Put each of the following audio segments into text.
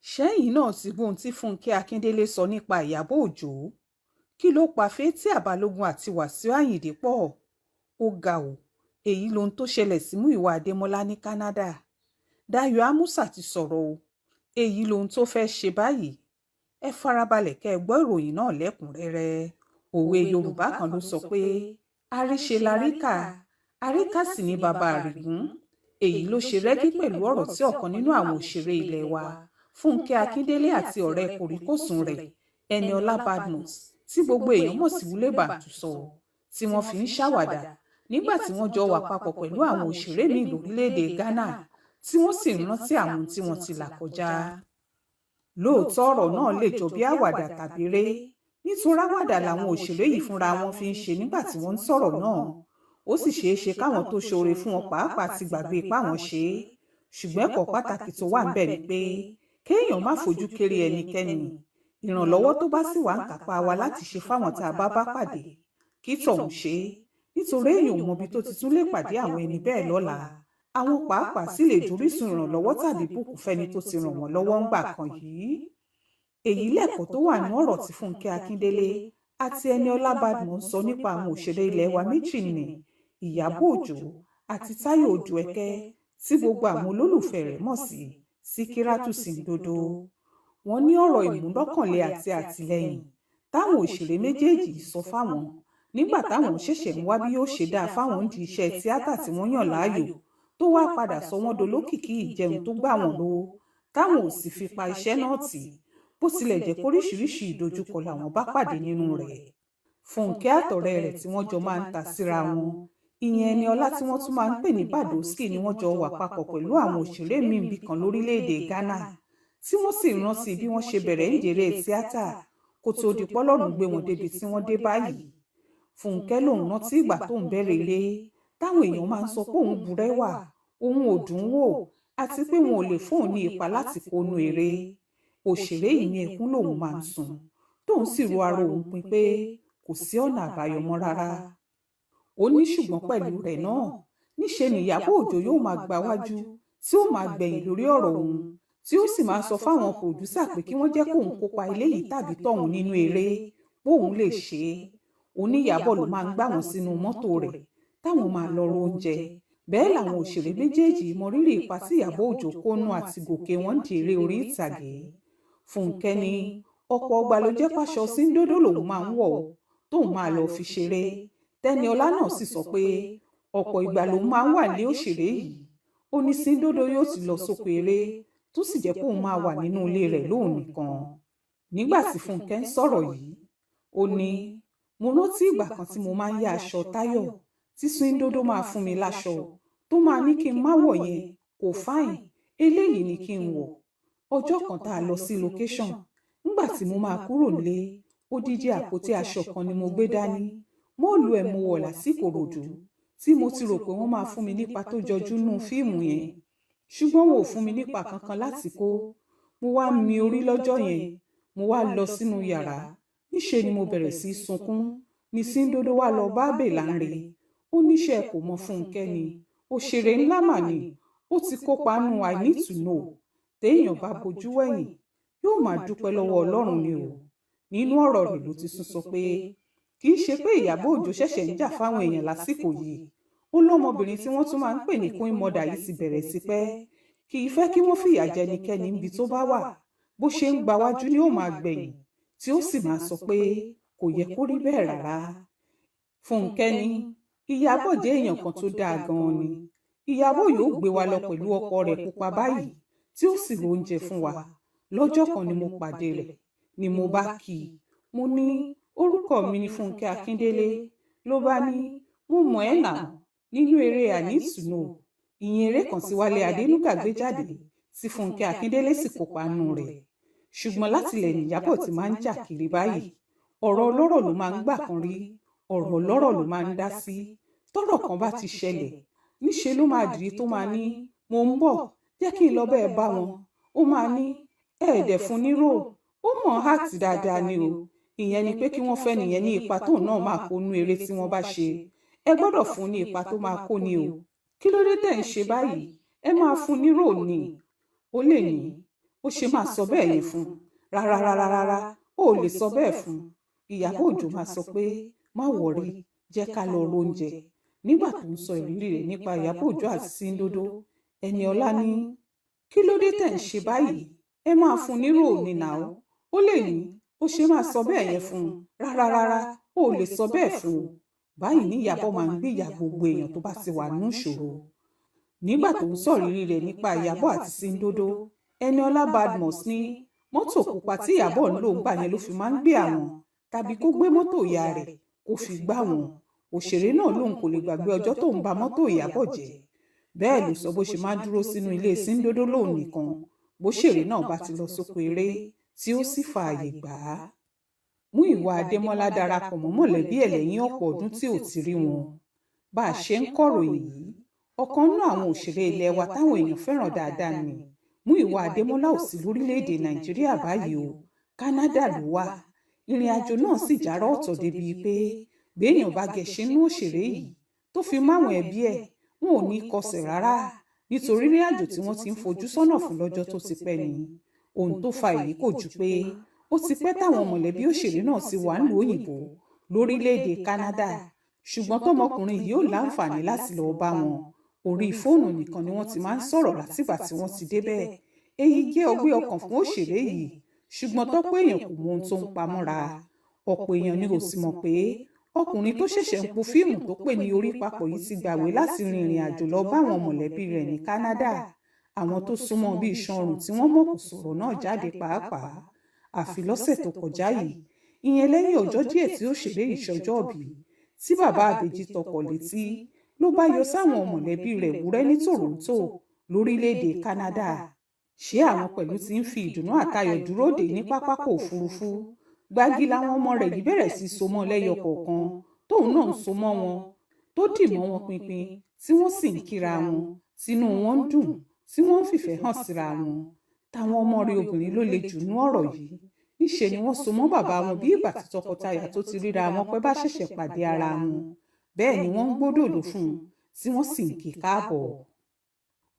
ṣẹ́yìn náà ti gbóhun tí Fúnkẹ́ Akíndélé sọ nípa Ìyábọ̀ Òjó. Kí ló pa Fathia Balogun àti Wàsíù Àyìndé pọ̀? Ó ga ò, èyí lohun tó ṣẹlẹ̀ sí Múyìwá Adémọ́lá ní Canada. Dayọ̀ Ámúsà ti sọ̀rọ̀ o, èyí lohun tó fẹ́ ṣe báyìí. Ẹ farabalẹ̀ kẹ́ ẹ gbọ́ ìròyìn náà lẹ́kùnrẹ́rẹ́. Òwe Yorùbá kan ló sọ pé àríṣe laríkà, àríkà sì ni bàbá àrìgún. Èyí ló ṣe rẹ́gí pẹ̀lú ọ̀rọ̀ tí ọ̀kan nínú àwọn òṣèré ilẹ̀ wa, Fúnkẹ́ Akíndélé àti ọ̀rẹ́ kòríkòsùn rẹ̀, Ẹniọlá Badmus, tí gbogbo èèyàn mọ̀ sí Wúlé Bàǹtù sọ, tí wọ́n fi ń ṣàwàdà nígbà tí wọ́n jọ wà papọ̀ pẹ̀lú àwọn òṣèré míì lórílẹ̀‐èdè Ghana, tí wọ́n sì ń rántí àwọn tí wọ́n ti là kọjá. Lóòótọ́ ọ̀rọ̀ náà lè jọ bí àwàdà tàbí eré, nítorí àwàdà làwọn òṣèré yìí fúnra wọn fi ń ṣe nígbà tí wọ́n ń sọ̀rọ̀ náà. Ó sì ṣeé ṣe káwọn tó ṣoore fún wọn pàápàá ti gbàgbé ipá wọn ṣe é. Ṣùgbọ́n ẹ̀kọ́ pàtàkì tó wà ń bẹ̀ ni pé kéèyàn má fojú kéré ẹnikẹ́ni. Ìrànlọ́wọ́ tó bá sì wà ń kápá wa láti ṣe fáwọn tá a bá bá pàdé, kí tọ̀hún ṣe é, nítorí èèyàn ò mọbi tó ti tún lè pàdé àwọn ẹni bẹ́ẹ̀ lọ́la. Àwọn pàápàá sì lè jórísun ìrànlọ́wọ́ tàbí bùkún fẹ́ni tó ti ràn wọ́n lọ́wọ́ ńgbà kan yìí. Èyí lẹ̀kọ́ tó wà ní ọ̀rọ̀ tí Fúnkẹ́ Akíndélé àti Ẹniọlá Badmus sọ nípa àwọn òṣèré ilẹ̀ wa méjì nì, Ìyábọ̀ Òjó àti Táyọ̀ Òjúẹkẹ́, tí gbogbo àwọn olólùfẹ́ rẹ̀ mọ̀ sí Síkírátù Sìǹdòdó. Wọ́n ní ọ̀rọ̀ ìmúlọ́kànlé àti àtìlẹ́yìn táwọn òṣèré méjèèjì sọ fáwọn nígbà táwọn ṣẹ̀ṣẹ̀ ń wá bí yóò ṣe dáa fáwọn di iṣẹ́ tíátà tí wọ́n yàn láàyò, tó wá padà sọ wọ́n dolókìkí ìjẹun tó gbà wọ́n lówó, táwọn ò sì fi pa iṣẹ́ náà tì, bó tilẹ̀ jẹ́ póríṣiríṣi ìdojúkọ làwọn bá pàdé nínú rẹ̀. Fúnkẹ́ àtọ̀rẹ́ rẹ̀ tí wọ́n jọ máa ń ta síra wọn, ìyẹn Ẹniọlá tí wọ́n tún máa ń pè ní Bàdóskì, ni wọ́n jọ wà papọ̀ pẹ̀lú àwọn òṣèré míì bí kan lórílẹ̀‐èdè Ghana, tí wọ́n sì rántí bí wọ́n ṣe bẹ̀rẹ̀ ìjèrè tíátà kó tó di pọ́lọ́run gbé wọn débi tí wọ́n dé báyìí. Fúnkẹ́ lòun rántí ìgbà tóun bẹ̀rẹ̀ eré, táwọn èèyàn máa ń sọ pé òun burẹ́wà, òun ò dùn wò, àti pé wọn ò lè fóun ní ipa láti kónú eré. Òṣèré yìí ní ẹkún lòun máa ń sun, tóun sì ro ara òun pin pé kò sí ọ̀nà àbáyọ mọ́ rárá. Ó ní ṣùgbọ́n pẹ̀lú rẹ̀ náà, níṣe ni Ìyábọ̀ Òjó yóò máa gba wájú tí ó máa gbẹ̀yìn lórí ọ̀rọ̀ òun, tí ó sì máa sọ fáwọn pòdúsà pé kí wọ́n jẹ́ kóun kópa eléyìí tàbí tọ̀hún nínú eré, bóun lè ṣe é. Ó ní Ìyábọ̀ ló máa ń gbà wọ́n sínú mọ́tò rẹ̀ táwọn máa lọ ro oúnjẹ. Bẹ́ẹ̀ làwọn òṣèré méjèèjì mọ rírì ipa tí Ìyábọ̀ Òjó kónú àti gòkè wọn di eré orí ìtàgé. Fúnkẹ́ ní ọ̀pọ̀ ọgbà ló jẹ́ pàṣọ síńdódó lòun máa ń wọ̀ tóun máa lọ fi ṣeré. Tẹ́niọlá náà sì sọ pé ọ̀pọ̀ ìgbà lòun máa ń wà ní òṣèré yìí. Ó ní síńdódó yóò ti lọ sóko eré, tó sì jẹ́ kóun máa wà nínú ilé rẹ̀ lóun nìkan. Nígbà tí Fúnkẹ́ ń sọ̀rọ̀ yìí, ó ní mo rántí ìgbà kan tí mo máa ń yá aṣọ Táyọ̀, tí síńdódó máa fún mi láṣọ tó máa ní kí n má wọ̀ yẹn, kò fáìn, eléyìí ni kí n wọ̀. Ọjọ́ kan tá a lọ sí location, nígbà tí mo máa kúrò nílé, odidi àpótí aṣọ kan ni mo gbé dání. Mọ́ọ̀lù ẹ̀ mo wọ̀ lásìkò ròjò, tí mo ti rò pé wọ́n máa fún mi nípa tó jọjú nú fíìmù yẹn, ṣùgbọ́n wọn ò fún mi nípa kankan láti kó. Mo wá mi orí lọ́jọ́ yẹn, mo wá lọ sínú yàrá, níṣe ni mo bẹ̀rẹ̀ sí sunkún. Ní síńdódó wá lọ bá Bèlánre, ó níṣẹ́ kò mọ Fúnkẹ́ ni, òṣèré ńlá mà ni, ó ti kópa nú I Need to Know. Téèyàn bá bojú wẹ̀yìn yóò máa dúpẹ́ lọ́wọ́ Ọlọ́run ni o. Nínú ọ̀rọ̀ rẹ̀ ló ti tún sọ pé kì í ṣe pé Ìyábọ̀ Òjó ṣẹ̀ṣẹ̀ ń jà fáwọn èèyàn lásìkò yìí. Ó lọ́mọbìnrin tí wọ́n tún máa ń pè ní Queen Mother yìí ti bẹ̀rẹ̀ sí pẹ́, kì í fẹ́ kí wọ́n fìyà jẹ ẹnikẹ́ni níbi tó bá wà. Bó ṣe ń gba wájú ni ó máa gbẹ̀yìn, tí ó sì máa sọ pé kò yẹ kó rí bẹ́ẹ̀ rárá. Fúnkẹ́ ní Ìyábọ̀ jẹ́ èèyàn kan tó dáa gan-an ni. Ìyábọ̀ yóò gbé wa lọ pẹ̀lú ọkọ rẹ̀ pupa báyìí, tí ó sì ro oúnjẹ fún wa. Lọ́jọ́ kan ni mo pàdé rẹ̀, ni mo bá kí i. Mo ní orúkọ mi ni Fúnkẹ́ Akíndélé. Ló bá ní mo mọ̀ ẹ́ nà nínú eré I Need to Know. Ìyẹn eré kan tí Wálé Adénúgà gbé jáde, tí Fúnkẹ́ Akíndélé sì kópa nù rẹ̀. Ṣùgbọ́n látilẹ̀ ní Ìyábọ̀ ti máa ń jà kiri báyìí. Ọ̀rọ̀ ọlọ́rọ̀ ló máa ń gbà kan rí, ọ̀rọ̀ ọlọ́rọ̀ ló máa ń dá sí. Tọ́rọ̀ kan bá ti ṣẹlẹ̀, níṣe ló máa dìrí tó máa ní mo ń bọ̀, jẹ́ kí n lọ bẹ́ẹ̀ bá wọn. Ó máa ní ẹ̀ẹ́dẹ̀ fún ní rò, ó mọ̀ áàtì dáadáa ni o. Ìyẹn ni pé kí wọ́n fẹ́ nìyẹn ní ipa tóun náà máa kó nú eré tí wọ́n bá ṣe. Ẹ gbọ́dọ̀ fún ní ipa tó máa kó ni o. Kí ló dé tẹ̀ ń ṣe báyìí? Ẹ máa fún ní rò ni. Ó lè ní ó ṣe máa sọ bẹ́ẹ̀ yẹn fún un? Rárá ó lè sọ bẹ́ẹ̀ fún un. Ìyábọ̀ Òjó máa sọ pé má wọ̀rí, jẹ́ ká lọ róúnjẹ. Nígbà tó ń sọ ìrírí rẹ̀ nípa Ìyábọ̀ Òjó àti Síndodo, Ẹniọlá ní kí ló dé tẹ̀ ń ṣe báyìí? Ẹ máa fún un nírò ní nàá. Ó lè ní ó ṣe máa sọ bẹ́ẹ̀ yẹn fún un. Rárá ó lè sọ bẹ́ẹ̀ fún un. Báyìí ní Ìyábọ̀ máa ń gbìyà gbogbo èèyàn tó bá ti wà nínú ìṣòro. Nígbà tó ń sọ ìrírí rẹ̀ nípa Ìyábọ̀ àti Síndodo, Ẹniọlá Badmus ní mọ́tò pupa tí Ìyábọ̀ ń lò ńgbà yẹn ló fi máa ń gbé àwọn, tàbí kó gbé mọ́tò ìyá rẹ̀ kó fi gbá wọn. Òṣèré náà lòun kò lè gbàgbé ọjọ́ tó ń ba mọ́tò Ìyábọ̀ jẹ́. Bẹ́ẹ̀ ló sọ bó ṣe máa dúró sínú ilé Síndodo lòun nìkan bóṣèré náà bá ti lọ sóko eré tí ó sì fààyè gbà á. Múyìwá Adémọ́lá darapọ̀ mọ́ mọ̀lẹ́bí ẹ̀ lẹ́yìn ọ̀pọ̀ ọdún tí ò ti rí wọn. Bá a ṣe ń kọ̀ròyìn yìí, ọ̀kan nínú àwọn òṣèré ilẹ̀ wa táwọn èèyàn fẹ́ràn dáadáa ni Múyìwá Adémọ́lá ò sí lórílẹ̀‐èdè Nàìjíríà báyìí o, Canada ló wà. Ìrìn àjò náà sì jára ọ̀tọ̀ débi pé béèyàn bá gẹṣin nínú òṣèré yìí tó fi máwọn ẹbí ẹ̀, wọn ò ní kọsẹ̀ rárá, nítorí ìrìn àjò tí wọ́n ti ń fojú sọ́nà fún lọ́jọ́ tó ti pẹ́ ni. Ohun tó fa èyí kò ju pé ó ti pẹ́ táwọn mọ̀lẹ́bí òṣèré náà ti wà nílùú òyìnbó lórílẹ̀‐èdè Canada, ṣùgbọ́n tọmọkùnrin yìí ò láǹfààní láti lọ bá wọn. Orí fóònù nìkan ni wọ́n ti máa ń sọ̀rọ̀ látìgbà tí wọ́n ti débẹ̀. Èyí jẹ́ ọgbẹ́ ọkàn fún òṣèré yìí, ṣùgbọ́n tọ́pọ̀ èèyàn kò mọ ohun tó ń pamọ́ra. Ọ̀pọ̀ èèyàn ni ò sì mọ̀ pé ọkùnrin tó ṣẹ̀ṣẹ̀ ń po fíìmù tó pè ní Orí Papọ̀ yìí ti gbàwé láti rin ìrìn àjò lọ bá àwọn mọ̀lẹ́bí rẹ̀ ní Canada. Àwọn tó súnmọ́ bí iṣan ọrùn tí wọ́n mọ̀ kò sọ̀rọ̀ náà jáde pàápàá. Àfi lọ́sẹ̀ tó kọjá yìí, ìyẹn lẹ́yìn ọjọ́ díẹ̀ tí òṣèré yìí ṣọjọ́ọ̀bí, tí bàbá àbèjì tọkọ̀ létí ló bá yọ sáwọn mọ̀lẹ́bí rẹ̀ wúrẹ́ ní Toronto lórílẹ̀‐èdè Canada. Ṣé àwọn pẹ̀lú ti ń fi ìdùnnú àtayọ̀ dúró dè ní pápákọ̀ òfurufú? Gbági làwọn ọmọ rẹ̀ yìí bẹ̀rẹ̀ sí so mọ́ lẹ́yọ kọ̀ọ̀kan, tóun náà ń so mọ́ wọn, tó dì mọ́ wọn pinpin, tí wọ́n sì ń kíra wọn, tínú wọn ń dùn, tí wọ́n ń fìfẹ́ hàn síra wọn. Táwọn ọmọ rẹ̀ obìnrin ló le jù nú ọ̀rọ̀ yìí. Níṣe ni wọ́n so mọ́ bàbá wọn bí ìgbà tí tọkọtaya tó ti ríra wọn pẹ́ bá ṣẹ̀ṣẹ̀ pàdé ara wọn. Bẹ́ẹ̀ ni wọ́n ń gbódòdó fún un, tí wọ́n sì ń kí káàbọ̀.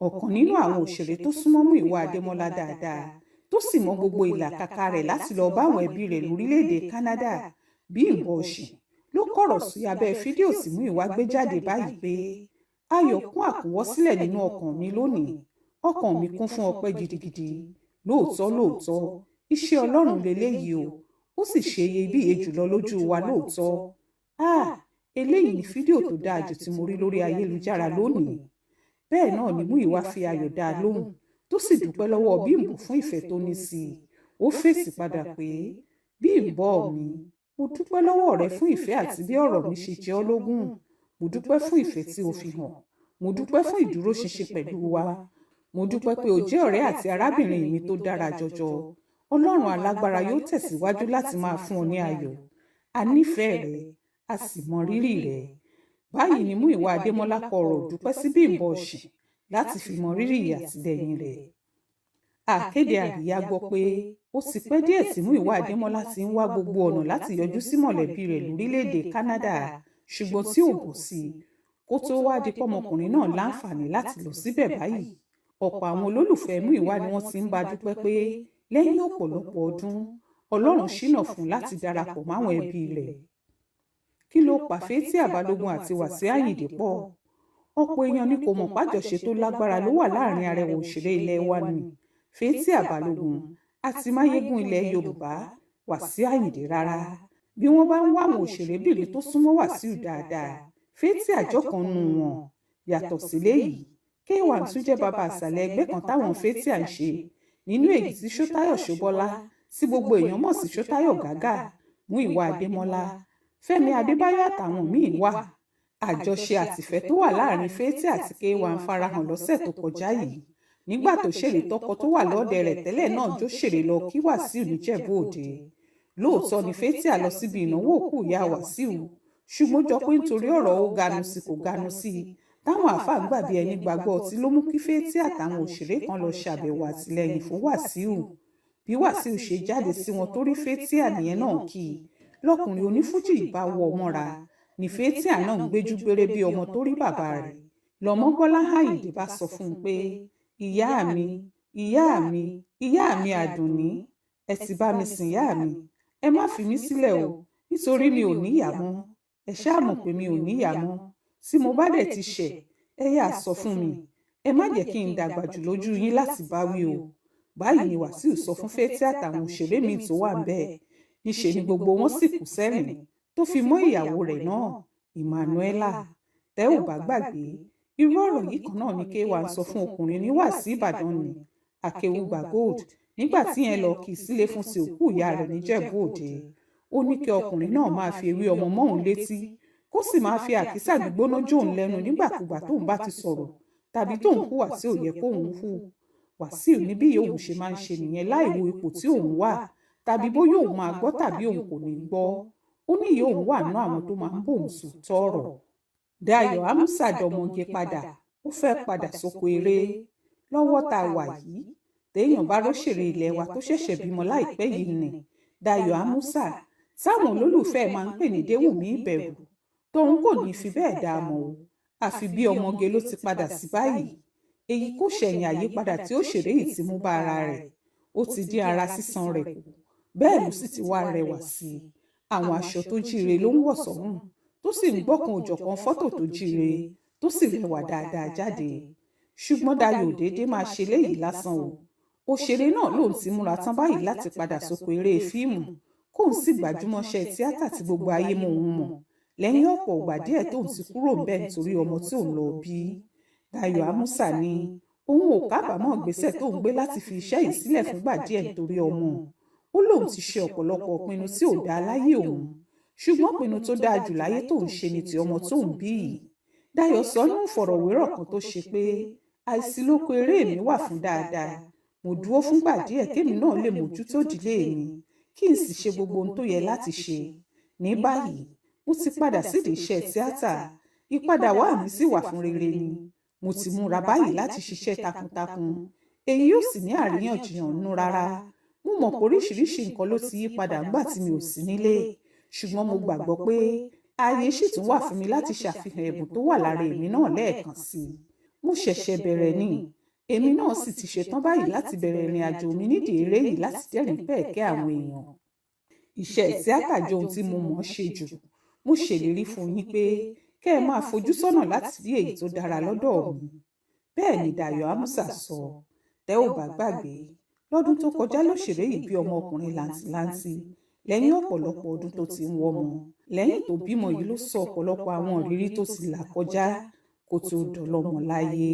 Ọ̀kan nínú àwọn òṣèré tó súnmọ́ Múyìwá Adémọ́lá dáadáa, tó sì mọ gbogbo ìlàkàkà rẹ̀ láti lọ bá àwọn ẹbí rẹ̀ lórílẹ̀‐èdè Canada, Bímbọ́ Ọ̀ṣìn, ló kọ̀rọ̀ sí abẹ́ fídíò tí Múyìwá gbé jáde báyìí pé ayọ̀ kún àkúnwọ́sílẹ̀ nínú ọkàn mi lónìí. Ọkàn mi kún fún ọpẹ́ gidigidi. Lóòótọ́ iṣẹ́ Ọlọ́run leléyìí o, ó sì ṣe iyebíye jùlọ lójú wa lóòótọ́. Eléyìí ni fídíò tó dáa jù tí mo rí lórí ayélujára lónìí. Bẹ́ẹ̀ náà ni Múyìwá fi ayọ̀ dá a lóhùn, tó sì dúpẹ́ lọ́wọ́ Bímbọ́ fún ìfẹ́ tó ní sí i. Ó fèsì padà pé Bímbọ́ mi, mo dúpẹ́ lọ́wọ́ rẹ fún ìfẹ́ àti bí ọ̀rọ̀ mi ṣe jẹ́ ọ́ lógún. Mo dúpẹ́ fún ìfẹ́ tí o fi hàn. Mo dúpẹ́ fún ìdúróṣinṣin pẹ̀lú wa. Mo dúpẹ́ pé o jẹ́ ọ̀rẹ́ àti arábìnrin mi tó dára jọjọ. Ọlọ́run alágbára yóò tẹ̀síwájú láti máa fún ọ ní ayọ̀. A nífẹ̀ẹ́ rẹ, a sì mọ rírì rẹ. Báyìí ni Múyìwá Adémọ́lá kọ ọ̀rọ̀ dúpẹ́ sí Bímbọ́ Ọ̀ṣìn láti fi mọ rírì àtìlẹ́yìn rẹ̀. Akéde àríyá gbọ́ pé ó ti pẹ́ díẹ̀ tí Múyìwá Adémọ́lá ti ń wá gbogbo ọ̀nà láti yọjú sí mọ̀lẹ́bí rẹ̀ lórílẹ̀‐èdè Canada, ṣùgbọ́n tí ò bọ̀ sí i. Kó tó wá di pọ́mọkùnrin náà láǹfààní láti lọ síbẹ̀ báyìí. Ọ̀pọ̀ àwọn olólùfẹ́ Múyìwá ni wọ́n ti ń bá dúpẹ́ pé lẹ́yìn ọ̀pọ̀lọpọ̀ ọdún, Ọlọ́run ṣínà fún láti darapọ̀ máwọn ẹbí rẹ̀. Kí ló pa Fathia Balogun àti Wasiu Ayinde pọ̀? Ọ̀pọ̀ èèyàn ni kò mọ̀ pájọṣe tó lágbára ló wà láàrin arẹwà òṣèré ilẹ̀ wa ni Fathia Balogun àti máyégún ilẹ̀ Yorùbá Wasiu Ayinde rárá. Bí wọ́n bá ń wá àwọn òṣèrébìnrin tó súnmọ́ Wasiu dáadáa, Fathia jọ̀kan nù wọn. Yàtọ̀ sílé yìí, K1 tún jẹ́ bàbá àsàlẹ̀ ẹgbẹ́ kan táwọn Fathia ń ṣe, nínú èyí tí Ṣótáyọ̀ Ṣóbọ́lá, tí gbogbo èèyàn mọ̀ sí Ṣótáyọ̀ Gágà, Múyìwá Adémọ́lá, Fẹ́mi Adébáyọ̀ àtàwọn míì wà. Àjọṣe àtìfẹ́ tó wà láàrin Fathia àti K1 farahàn lọ́sẹ̀ tó kọjá yìí, nígbà tó ṣèrè tọkọ tó wà lọ́ọ̀dẹ rẹ̀ tẹ́lẹ̀ náà jó ṣèrè lọ kí Wasiu níjẹ̀bú òde. Lóòótọ́ ni Fathia lọ síbi ìnáwó òkú ìyá Wasiu, ṣùgbọ́n jọ pé nítorí ọ̀rọ̀ ó ganu sí kò ganu sí, táwọn àáfàá ń gbàbí ẹni gbàgbọ́ ọtí ló mú kí Fathia àtàwọn òṣèré kan lọ ṣàbẹ̀wò àtìlẹ́yìn fún Wasiu. Bí Wasiu ṣe jáde sí wọn tó rí Fathia nìyẹn náà kí i, lọkùnrin onífújì bá wọ mọ́ra, ní Fathia náà ń gbéjú gbére bí ọmọ tó rí bàbá rẹ̀. Lọ́mọ Bọ́lá Àyìndé bá sọ fún un pé ìyá mi, ìyá mi Àdùnní, ẹ ti bá mi sìn ìyá mi, ẹ má fi mí sílẹ̀ o, nítorí mi ò níyà mọ́. Ẹ ṣáà mọ̀ pé mi ò níyà mọ́. Tí mo bá dẹ̀ ti ṣẹ̀, ẹ yà sọ fún mi. Ẹ má jẹ́ kí n dàgbà jù lójú yín láti bá wí o. Báyìí ni Wàsíù sọ fún Fétí àtàwọn òṣèré míì tó wà ńbẹ̀. Níṣe ni gbogbo wọn sì kú sẹ́rìn tó fi mọ́ ìyàwó rẹ̀ náà, Emmanuela. Tẹ́ ò bá gbàgbé, irú ọ̀rọ̀ yìí kan náà ni K1 sọ fún ọkùnrin ní Wàsí Ìbàdàn ní Akéwùgbà Gold nígbà tí yẹn lọ kì í sílé fún ti òkú ìyá rẹ̀ níjẹ̀bú Òde. Ó ní kí ọkùnrin náà máa fi ewé ọmọ mọ́ òun létí, kó sì máa fi àkísà gbígbóná jó òun lẹ́nu nígbàkúgbà tóun bá ti sọ̀rọ̀ tàbí tóun hùwà tí ò yẹ kóun hù. Wàsíù ní bí òun ṣe máa ń ṣe nìyẹn láì wo ipò tí òun wà tàbí bóyá òun máa gbọ́ tàbí òun kò ní gbọ́. Ó ní ìyá òun wà nínú àwọn tó máa ń bóun sòótọ́ ọ̀rọ̀. Dayọ̀ Amusa dọmọge padà, ó fẹ́ padà sóko eré. Lọ́wọ́ tá a wà yìí, téèyàn bá róṣèré ilẹ̀ wa tó ṣẹ̀ṣẹ̀ bímọ láìpẹ́ yìí nì, Dayọ̀ Amusa, táwọn olólùfẹ́ máa ń pè ní Déwùmí Ìbẹ̀rù, tóun kò ní fi bẹ́ẹ̀ dá a mọ̀ o, àfi bí ọmọge ló ti padà sí báyìí. Èyí kò ṣẹ̀yìn àyípadà tí òṣèré yìí ti mú bá ara rẹ̀. Ó ti dín ara sísan rẹ̀ kù, bẹ́ẹ̀ ló sì ti wá rẹwà sí i. Àwọn aṣọ tó jíire ló ń wọ̀ sọ́rùn, tó sì ń gbọ́kan òjọ̀kan fọ́tò tó jíire, tó sì rẹwà dáadáa jáde. Ṣùgbọ́n Dayọ̀ ò déédéé máa ṣe léyìí lásán o. Òṣèré náà lòun ti múra tán báyìí láti padà sóko eré fíìmù, kóun sì gbajúmọ̀ṣẹ́ tíátà tí gbogbo ayé mọ òun mọ̀, lẹ́yìn ọ̀pọ̀ ìgbà díẹ̀ tóun ti kúrò ńbẹ̀ nítorí ọmọ tí òun lọ bí. Dayọ̀ Amusa ní òun ò kábàámọ̀ ìgbésẹ̀ tóun gbé láti fi iṣẹ́ yìí sílẹ̀ fúngbà díẹ̀ nítorí ọmọ. Ó lóun ti ṣe ọ̀pọ̀lọpọ̀ ìpinnu tí ò dáa láyé òun, ṣùgbọ́n ìpinnu tó dáa jù láyé tóun ṣe ni ti ọmọ tóun bí yìí. Dayọ̀ sọ nínú ìfọ̀rọ̀wérọ̀ kan tó ṣe pé àìsí lóko eré mi wà fún dáadáa. Mo dúró fúngbà díẹ̀ kémi náà lè mójútó ìdílé mi, kí n sì ṣe gbogbo ohun tó yẹ láti ṣe. Ní báyìí, mo ti padà sídìí iṣẹ́ tíátà, ìpadà wá mi sì wà fún rere ni. Mo ti múra báyìí láti ṣiṣẹ́ takuntakun, èyí yóò sì ní àríyànjiyàn nínú rárá. Mo mọ̀ pé oríṣiríṣi nǹkan ló ti yí padà nígbà tí mi ò sí nílé, ṣùgbọ́n mo gbàgbọ́ pé ààyè sì tún wà fún mi láti ṣàfihàn ẹ̀bùn tó wà lára èmi náà lẹ́ẹ̀kan sí i. Mo ṣẹ̀ṣẹ̀ bẹ̀rẹ̀ ni, èmi náà sì ti ṣetán báyìí láti bẹ̀rẹ̀ ìrìn àjò mi nídìí eré yìí láti dẹ́rìn pẹ̀kẹ́ àwọn èèyàn. Iṣẹ́ tíátà jẹ́ ohun tí mo mọ̀ ọ́ ṣe jù. Mo ṣèlérí fún yín pé kẹ́ ẹ máa fojú sọ́nà láti rí èyí tó dára lọ́dọ̀ mi. Bẹ́ẹ̀ ni Dayọ̀ Amusa sọ. Tẹ́ ò bá gbàgbé, lọ́dún tó kọjá lóṣèré yìí bí ọmọkùnrin làǹtìlanti lẹ́yìn ọ̀pọ̀lọpọ̀ ọdún tó ti ń wọ́mọ. Lẹ́yìn tó bímọ yìí ló sọ ọ̀pọ̀lọpọ̀ àwọn ìrírí tó ti là kọjá kó tó dọlọ́mọ láyé.